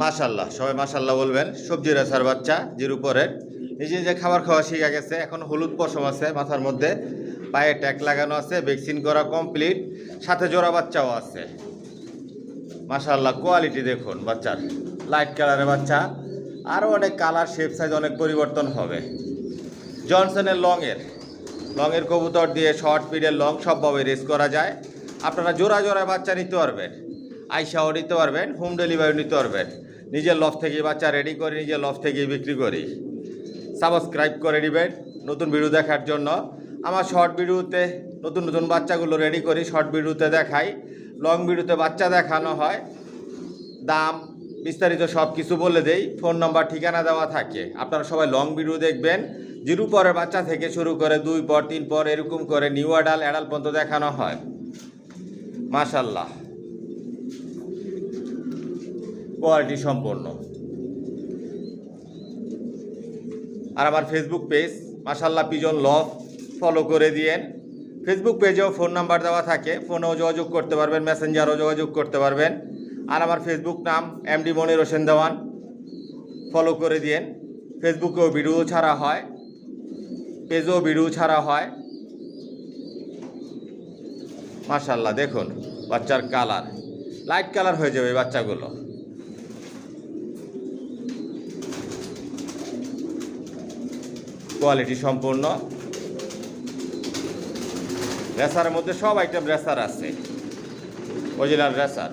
মাশাল্লাহ, সবাই মাশাল্লাহ বলবেন। সবজি রেসার বাচ্চা জিরো পরের, নিজে যে খাবার খাওয়া শিখে গেছে, এখন হলুদ পশম আছে মাথার মধ্যে, পায়ে ট্যাগ লাগানো আছে, ভ্যাকসিন করা কমপ্লিট, সাথে জোড়া বাচ্চাও আছে। মাশাল্লাহ কোয়ালিটি দেখুন বাচ্চার, লাইট কালারের বাচ্চা, আরও অনেক কালার শেপ সাইজ অনেক পরিবর্তন হবে। জনসনের লংয়ের কবুতর দিয়ে শর্ট পিডের লং সবভাবে রেস করা যায়। আপনারা জোড়া জোড়া বাচ্চা নিতে পারবেন, আইসাও নিতে পারবেন, হোম ডেলিভারি নিতে পারবেন। নিজের লফ থেকে বাচ্চা রেডি করে নিজের লফ থেকেই বিক্রি করি। সাবস্ক্রাইব করে নেবেন নতুন ভিডিও দেখার জন্য। আমার শর্ট ভিডিওতে নতুন নতুন বাচ্চাগুলো রেডি করি, শর্ট ভিডিওতে দেখাই, লং ভিডিওতে বাচ্চা দেখানো হয়, দাম বিস্তারিত সব কিছু বলে দেই, ফোন নাম্বার ঠিকানা দেওয়া থাকে। আপনারা সবাই লং ভিডিও দেখবেন, জিরো পরের বাচ্চা থেকে শুরু করে 2 পর 3 পর এরকম করে নিউ অ্যাডাল পর্যন্ত দেখানো হয়। মাশাল্লাহ কোয়ালিটি সম্পন্ন। আর আমার ফেসবুক পেজ মাশাল্লাহ পিজন লভ ফলো করে দিয়েন। ফেসবুক পেজেও ফোন নাম্বার দেওয়া থাকে, ফোনেও যোগাযোগ করতে পারবেন, মেসেঞ্জারও যোগাযোগ করতে পারবেন। আর আমার ফেসবুক নাম এমডি মনির হোসেন দেওয়ান, ফলো করে দিয়েন। ফেসবুকেও ভিডিও ছাড়া হয়, পেজেও ভিডিও ছাড়া হয়। মাশাল্লাহ দেখুন বাচ্চার কালার, লাইট কালার হয়ে যাবে বাচ্চাগুলো। কোয়ালিটি সম্পূর্ণ। রেসারের মধ্যে সব আইটেম রেসার আছে, অরিজিনাল রেসার।